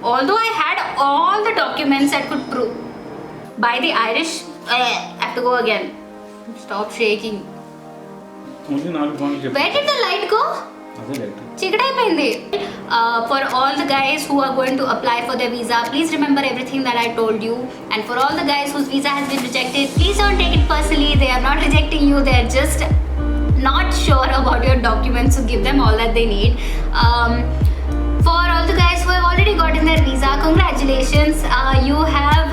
although I had all the documents that could prove by the Irish. I have to go again. Stop shaking. Where did the light go? For all the guys who are going to apply for their visa, please remember everything that I told you. And for all the guys whose visa has been rejected, please don't take it personally. They are not rejecting you. They are just not sure about your documents, so give them all that they need. For all the guys who have already gotten their visa, congratulations. You have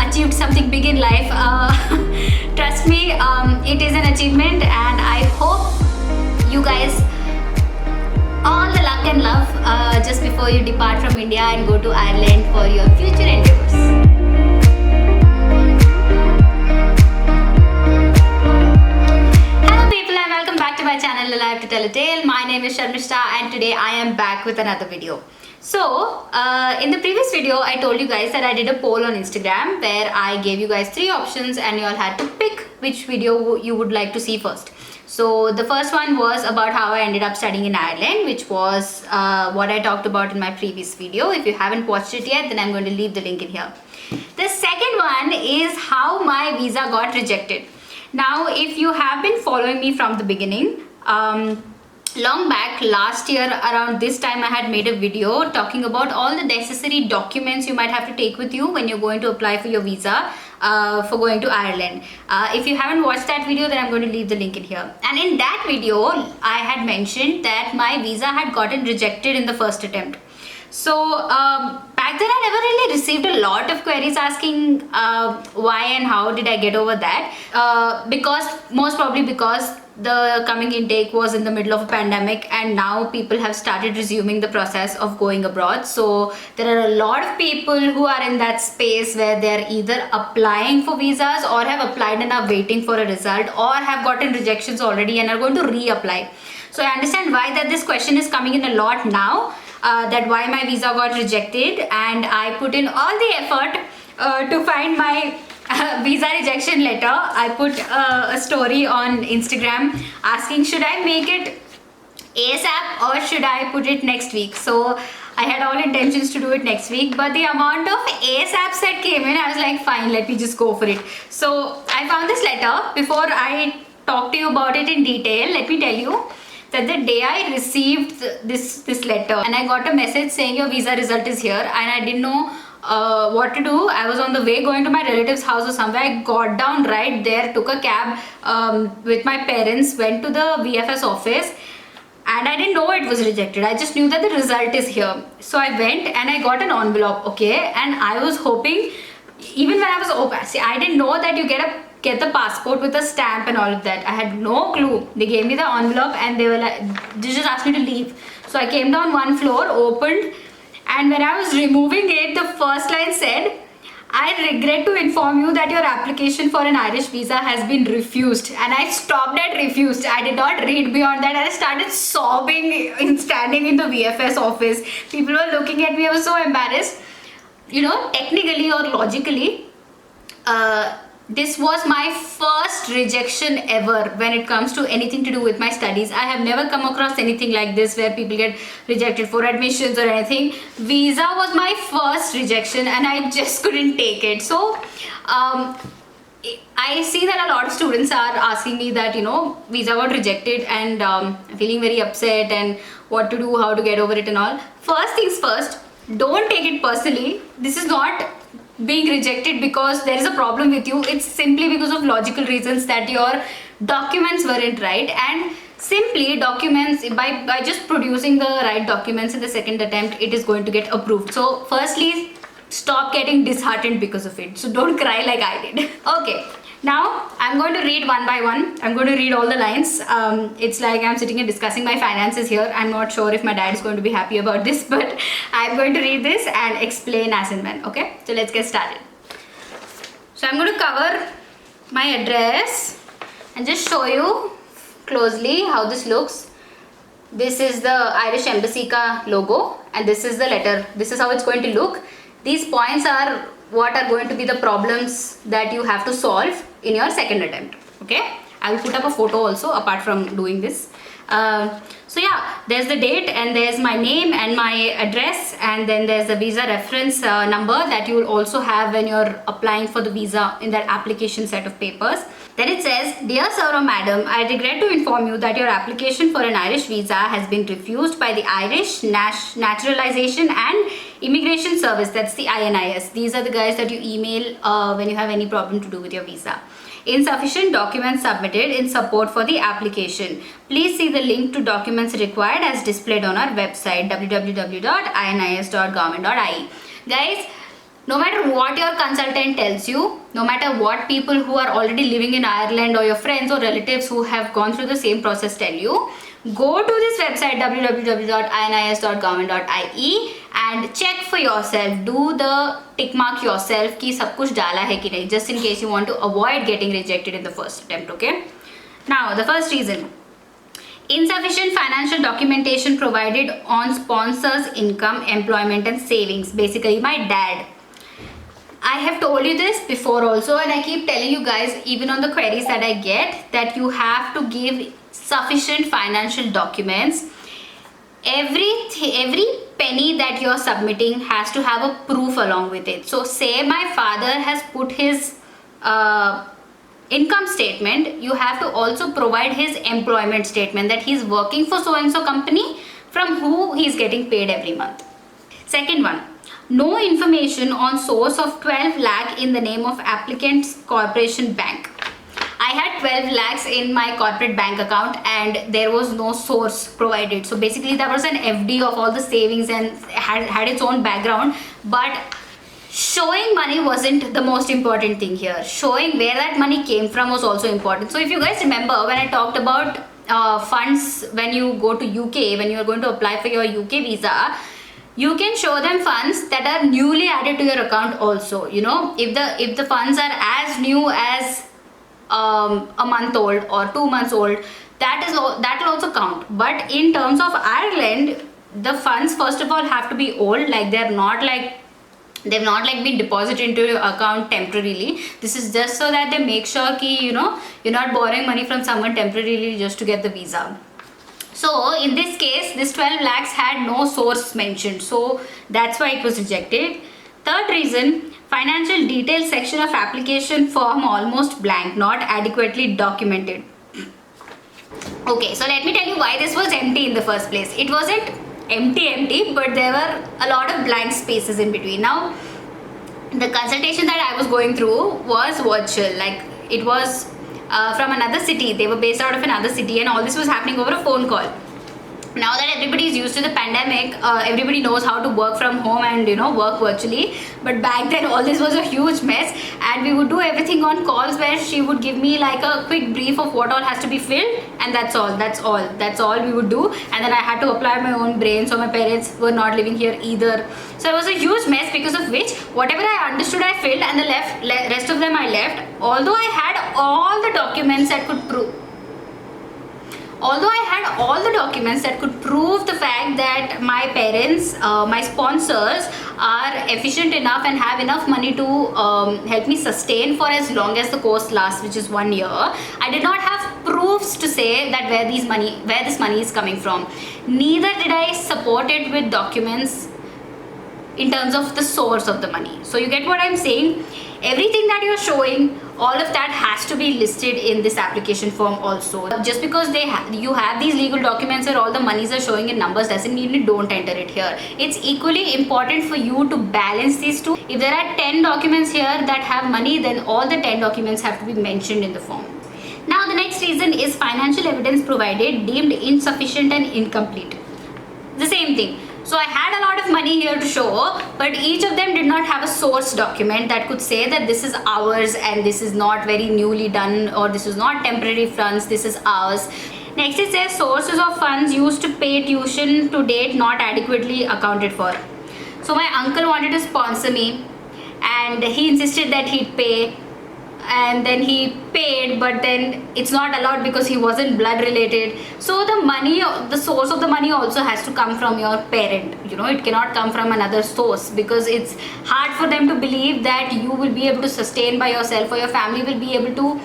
achieved something big in life. Trust me, it is an achievement, and I hope you guys all the luck and love just before you depart from India and go to Ireland for your future endeavors. Hello people, and welcome back to my channel Alive to Tell a Tale. My name is Sharmishta, and today I am back with another video. So in the previous video I told you guys that I did a poll on Instagram where I gave you guys 3 options and you all had to pick which video you would like to see first. So the first one was about how I ended up studying in Ireland, which was what I talked about in my previous video. If you haven't watched it yet, then I'm going to leave the link in here. The second one is how my visa got rejected. Now, if you have been following me from the beginning, long back last year around this time I had made a video talking about all the necessary documents you might have to take with you when you're going to apply for your visa for going to Ireland. If you haven't watched that video, then I'm going to leave the link in here. And in that video I had mentioned that my visa had gotten rejected in the first attempt. So back then I never really received a lot of queries asking why and how did I get over that, most probably because the coming intake was in the middle of a pandemic, and now people have started resuming the process of going abroad. So there are a lot of people who are in that space where they're either applying for visas or have applied and are waiting for a result, or have gotten rejections already and are going to reapply. So I understand why that this question is coming in a lot now, that why my visa got rejected, and I put in all the effort to find my visa rejection letter. I put a story on Instagram asking should I make it ASAP or should I put it next week. So I had all intentions to do it next week, but the amount of ASAPs that came in, I was like, fine, let me just go for it. So I found this letter. Before I talk to you about it in detail, let me tell you that the day I received this letter and I got a message saying your visa result is here, and I didn't know what to do. I was on the way going to my relative's house or somewhere. I got down right there, took a cab with my parents, went to the VFS office, and I didn't know it was rejected. I just knew that the result is here. So I went and I got an envelope, okay, and I was hoping, even when I was open, see, I didn't know that you get the passport with a stamp and all of that. I had no clue. They gave me the envelope and they were like, they just asked me to leave. So I came down one floor, opened, and when I was removing it, the first line said, I regret to inform you that your application for an Irish visa has been refused. And I stopped at refused. I did not read beyond that. I started sobbing standing in the VFS office. People were looking at me. I was so embarrassed. You know, technically or logically, this was my first rejection ever when it comes to anything to do with my studies. I have never come across anything like this where people get rejected for admissions or anything. Visa was my first rejection and I just couldn't take it. So I see that a lot of students are asking me that, you know, visa got rejected and feeling very upset and what to do, how to get over it and all. First things first, don't take it personally. This is not being rejected because there is a problem with you. It's simply because of logical reasons that your documents weren't right, and simply documents, by just producing the right documents in the second attempt, it is going to get approved. So firstly, stop getting disheartened because of it. So don't cry like I did. Okay, now I'm going to read one by one. I'm going to read all the lines. It's like I'm sitting and discussing my finances here. I'm not sure if my dad is going to be happy about this, but I'm going to read this and explain as and when. Okay, so let's get started. So I'm going to cover my address and just show you closely how this looks. This is the Irish Embassy ka logo and this is the letter. This is how it's going to look. These points are what are going to be the problems that you have to solve in your second attempt. Okay, I will put up a photo also apart from doing this. So yeah, there's the date and there's my name and my address, and then there's the visa reference number that you will also have when you're applying for the visa in that application set of papers. Then it says, "Dear sir or madam, I regret to inform you that your application for an Irish visa has been refused by the Irish Naturalization and Immigration Service." That's the INIS. These are the guys that you email when you have any problem to do with your visa. "Insufficient documents submitted in support for the application. Please see the link to documents required as displayed on our website www.inis.government.ie." Guys, no matter what your consultant tells you, no matter what people who are already living in Ireland or your friends or relatives who have gone through the same process tell you, go to this website www.inis.government.ie and check for yourself. Do the tick mark yourself कि सब कुछ डाला है कि नहीं, just in case you want to avoid getting rejected in the first attempt. Okay. Now the first reason: insufficient financial documentation provided on sponsor's income, employment and savings. Basically my dad. I have told you this before also, and I keep telling you guys even on the queries that I get, that you have to give sufficient financial documents. Every penny that you're submitting has to have a proof along with it. So say my father has put his income statement, you have to also provide his employment statement, that he's working for so and so company from who he's getting paid every month. Second one, no information on source of 12 lakh in the name of applicant's corporation bank. I had 12 lakhs in my corporate bank account and there was no source provided. So basically that was an FD of all the savings and had its own background, but showing money wasn't the most important thing here. Showing where that money came from was also important. So if you guys remember when I talked about funds when you go to UK, when you are going to apply for your UK visa, you can show them funds that are newly added to your account also. You know, if the funds are as new as a month old or 2 months old, that will also count. But in terms of Ireland, the funds first of all have to be old, like they've not been deposited into your account temporarily. This is just so that they make sure ki, you know, you're not borrowing money from someone temporarily just to get the visa. So in this case, this 12 lakhs had no source mentioned, so that's why it was rejected. Third reason, financial details section of application form almost blank, not adequately documented. Okay, so let me tell you why this was empty in the first place. It wasn't empty, but there were a lot of blank spaces in between. Now, the consultation that I was going through was virtual, like it was from another city. They were based out of another city and all this was happening over a phone call. Now that everybody is used to the pandemic, everybody knows how to work from home and, you know, work virtually. But back then all this was a huge mess and we would do everything on calls where she would give me like a quick brief of what all has to be filled, and that's all we would do. And then I had to apply my own brain, so my parents were not living here either. So it was a huge mess, because of which whatever I understood I filled and the rest of them I left. Although I had all the documents that could prove the fact that my parents, my sponsors are efficient enough and have enough money to help me sustain for as long as the course lasts, which is 1 year, I did not have proofs to say that where this money is coming from. Neither did I support it with documents in terms of the source of the money. So you get what I'm saying? Everything that you're showing, all of that has to be listed in this application form also. Just because you have these legal documents where all the monies are showing in numbers doesn't mean you don't enter it here. It's equally important for you to balance these two. If there are 10 documents here that have money, then all the 10 documents have to be mentioned in the form. Now the next reason is financial evidence provided deemed insufficient and incomplete. The same thing. So I had a lot of money here to show, but each of them did not have a source document that could say that this is ours and this is not very newly done, or this is not temporary funds, this is ours. Next it says sources of funds used to pay tuition to date not adequately accounted for. So my uncle wanted to sponsor me and he insisted that he'd pay, and then he paid, but then it's not allowed because he wasn't blood related. So the money, the source of the money also has to come from your parent. You know, it cannot come from another source, because it's hard for them to believe that you will be able to sustain by yourself, or your family will be able to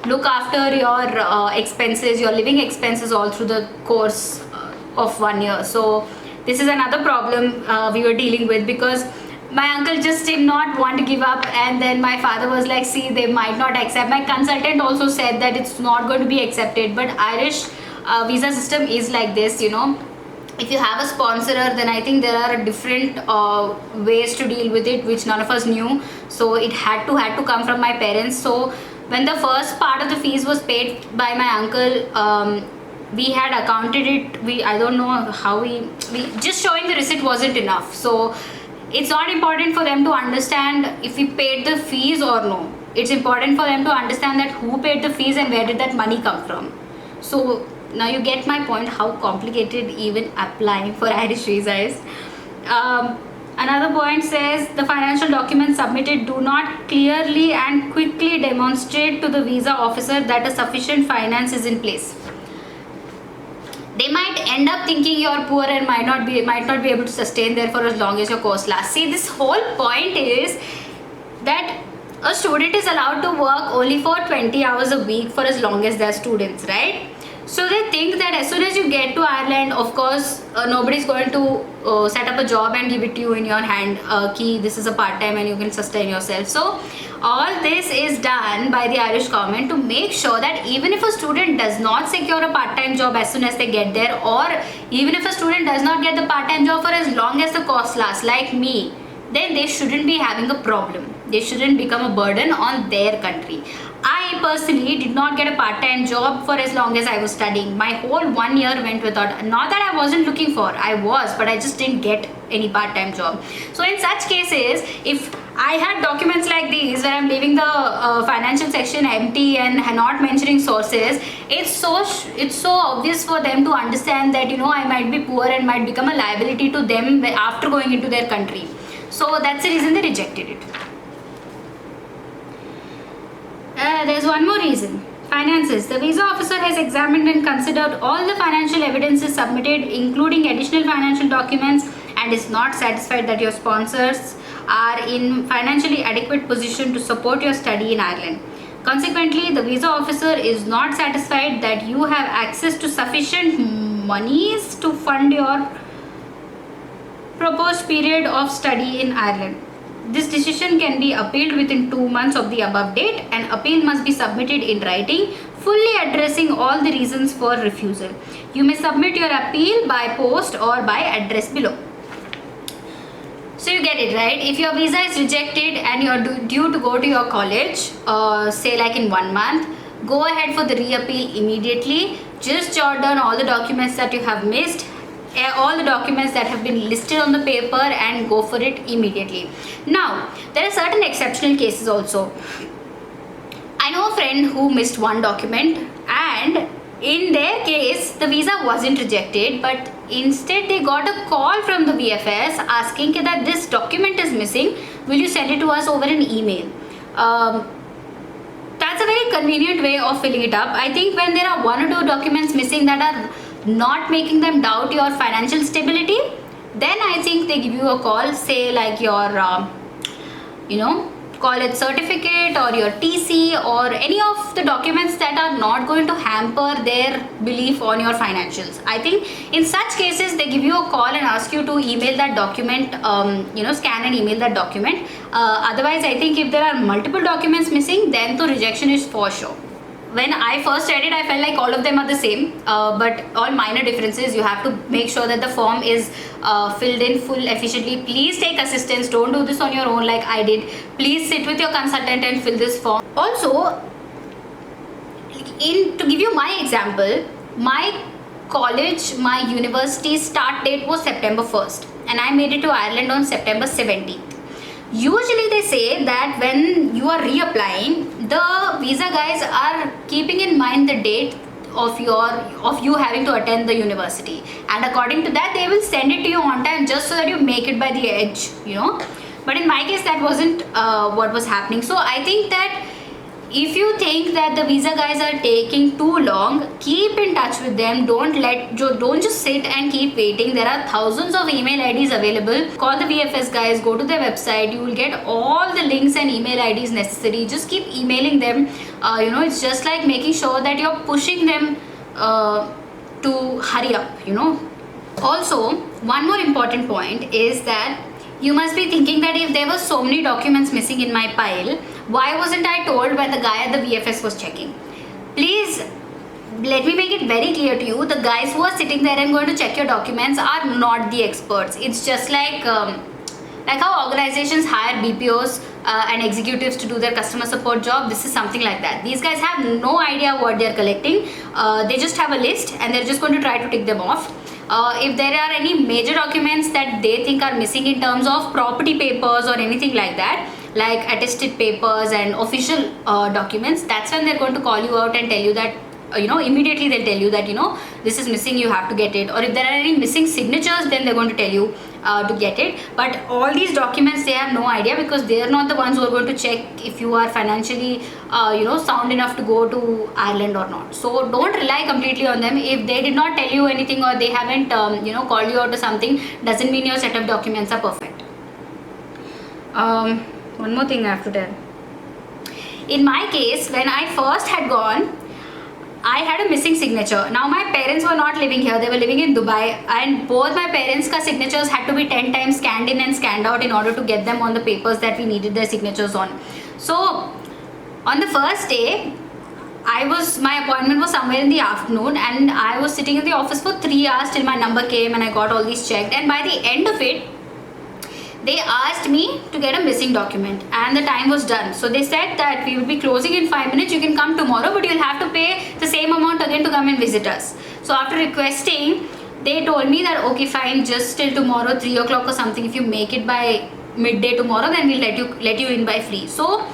look after your expenses, your living expenses all through the course of 1 year. So this is another problem we were dealing with, because my uncle just did not want to give up, and then my father was like, see, they might not accept. My consultant also said that it's not going to be accepted, but Irish visa system is like this, you know. If you have a sponsorer, then I think there are different ways to deal with it, which none of us knew. So it had to come from my parents. So when the first part of the fees was paid by my uncle, we had accounted it. I don't know how we just showing the receipt wasn't enough. So it's not important for them to understand if we paid the fees or no. It's important for them to understand that who paid the fees and where did that money come from. So now you get my point, how complicated even applying for Irish visa is. Another point says the financial documents submitted do not clearly and quickly demonstrate to the visa officer that a sufficient finance is in place. They might end up thinking you're poor and might not be able to sustain there for as long as your course lasts. See, this whole point is that a student is allowed to work only for 20 hours a week for as long as they're students, right? So they think that as soon as you get to Ireland, of course, nobody's going to set up a job and give it to you in your hand, key, this is a part-time and you can sustain yourself. So all this is done by the Irish government to make sure that even if a student does not secure a part-time job as soon as they get there, or even if a student does not get the part-time job for as long as the course lasts, like me, then they shouldn't be having a problem. They shouldn't become a burden on their country. I personally did not get a part-time job for as long as I was studying. My whole 1 year went without, not that I wasn't looking for, I was, but I just didn't get any part-time job. So in such cases, if I had documents like these where I'm leaving the financial section empty and not mentioning sources, it's so obvious for them to understand that, you know, I might be poor and might become a liability to them after going into their country. So that's the reason they rejected it. There's one more reason. Finances. The visa officer has examined and considered all the financial evidences submitted, including additional financial documents, and is not satisfied that your sponsors are in financially adequate position to support your study in Ireland. Consequently, the visa officer is not satisfied that you have access to sufficient monies to fund your proposed period of study in Ireland. This decision can be appealed within 2 months of the above date, and appeal must be submitted in writing, fully addressing all the reasons for refusal. You may submit your appeal by post or by address below. So you get it, right? If your visa is rejected and you're due to go to your college, say like in 1 month, go ahead for the reappeal immediately. Just jot down all the documents that you have missed, all the documents that have been listed on the paper, and go for it immediately. Now, there are certain exceptional cases also. I know a friend who missed one document, and in their case, the visa wasn't rejected, but instead they got a call from the VFS asking that this document is missing. Will you send it to us over an email? That's a very convenient way of filling it up. I think when there are 1 or 2 documents missing that are not making them doubt your financial stability, then I think they give you a call, say like your college certificate or your TC or any of the documents that are not going to hamper their belief on your financials. I think in such cases they give you a call and ask you to email that document, scan and email that document. Otherwise, I think if there are multiple documents missing, then the rejection is for sure. When I first read it, I felt like all of them are the same, but all minor differences. You have to make sure that the form is filled in full efficiently. Please take assistance. Don't do this on your own like I did. Please sit with your consultant and fill this form. Also, to give you my example, my college, my university start date was September 1st, and I made it to Ireland on September 17th. Usually they say that when you are reapplying, the visa guys are keeping in mind the date of you having to attend the university, and according to that they will send it to you on time, just so that you make it by the edge, But in my case, that wasn't what was happening. So I think that if you think that the visa guys are taking too long, keep in touch with them. Don't just sit and keep waiting. There are thousands of email IDs available. Call the VFS guys, go to their website. You will get all the links and email IDs necessary. Just keep emailing them. It's just like making sure that you're pushing them to hurry up. Also, one more important point is that you must be thinking that if there were so many documents missing in my pile, why wasn't I told when the guy at the VFS was checking? Please let me make it very clear to you, the guys who are sitting there and going to check your documents are not the experts. It's just like how organizations hire BPOs and executives to do their customer support job. This is something like that. These guys have no idea what they're collecting. They just have a list and they're just going to try to tick them off. If there are any major documents that they think are missing in terms of property papers or anything like that, like attested papers and official documents, that's when they're going to call you out and tell you that, immediately they'll tell you that, this is missing, you have to get it. Or if there are any missing signatures, then they're going to tell you to get it. But all these documents, they have no idea, because they are not the ones who are going to check if you are financially sound enough to go to Ireland or not. So don't rely completely on them. If they did not tell you anything or they haven't called you out to something, doesn't mean your set of documents are perfect. One more thing I have to tell. In my case, when I first had gone, I had a missing signature. Now my parents were not living here, they were living in Dubai, and both my parents' signatures had to be 10 times scanned in and scanned out in order to get them on the papers that we needed their signatures on. So on the first day, my appointment was somewhere in the afternoon, and I was sitting in the office for 3 hours till my number came and I got all these checked. And by the end of it, they asked me to get a missing document and the time was done. So they said that we will be closing in 5 minutes, you can come tomorrow, but you'll have to pay the same amount again to come and visit us. So after requesting, they told me that okay fine, just till tomorrow 3 o'clock or something, if you make it by midday tomorrow, then we'll let you in by free. So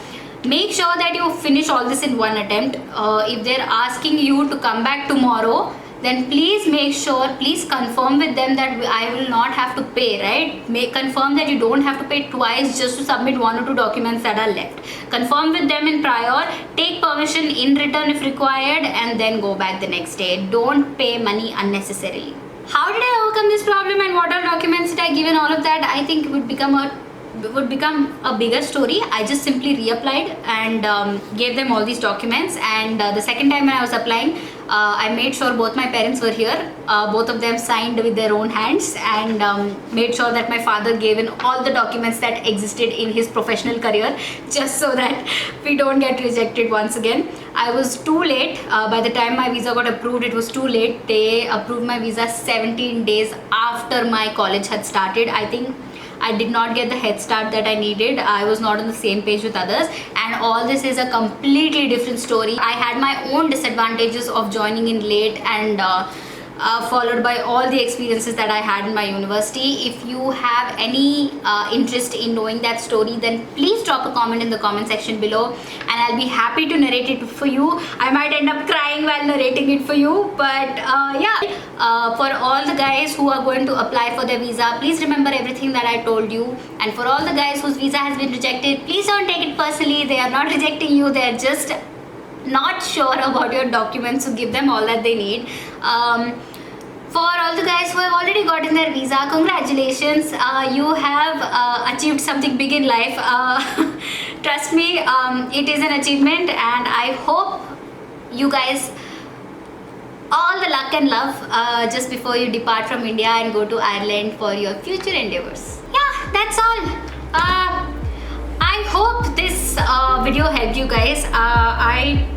make sure that you finish all this in one attempt. If they're asking you to come back tomorrow, then please please confirm with them that I will not have to pay, right? Confirm that you don't have to pay twice just to submit 1 or 2 documents that are left. Confirm with them in prior, take permission in return if required, and then go back the next day. Don't pay money unnecessarily. How did I overcome this problem and what are documents did I give and all of that? I think it would become a bigger story. I just simply reapplied and gave them all these documents, and the second time when I was applying, I made sure both my parents were here. Both of them signed with their own hands, and made sure that my father gave in all the documents that existed in his professional career, just so that we don't get rejected once again. I was too late. By the time my visa got approved, it was too late. They approved my visa 17 days after my college had started. I think I did not get the head start that I needed. I was not on the same page with others, and all this is a completely different story. I had my own disadvantages of joining in late and followed by all the experiences that I had in my university. If you have any interest in knowing that story, then please drop a comment in the comment section below, and I'll be happy to narrate it for you. I might end up crying while narrating it for you, but for all the guys who are going to apply for their visa, please remember everything that I told you. And for all the guys whose visa has been rejected, please don't take it personally. They are not rejecting you, they are just not sure about your documents, so give them all that they need. For all the guys who have already gotten their visa, congratulations, you have achieved something big in life. Trust me, it is an achievement, and I hope you guys all the luck and love just before you depart from India and go to Ireland for your future endeavors. Yeah, that's all. I hope this video helped you guys. I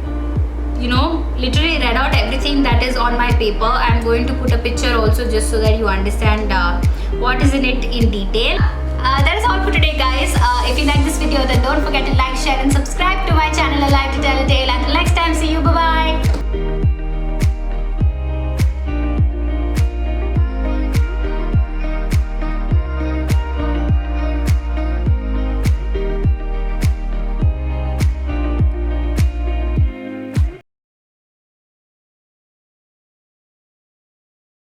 literally read out everything that is on my paper. I'm going to put a picture also, just so that you understand what is in it in detail. That is all for today, guys. If you like this video, then don't forget to like, share and subscribe.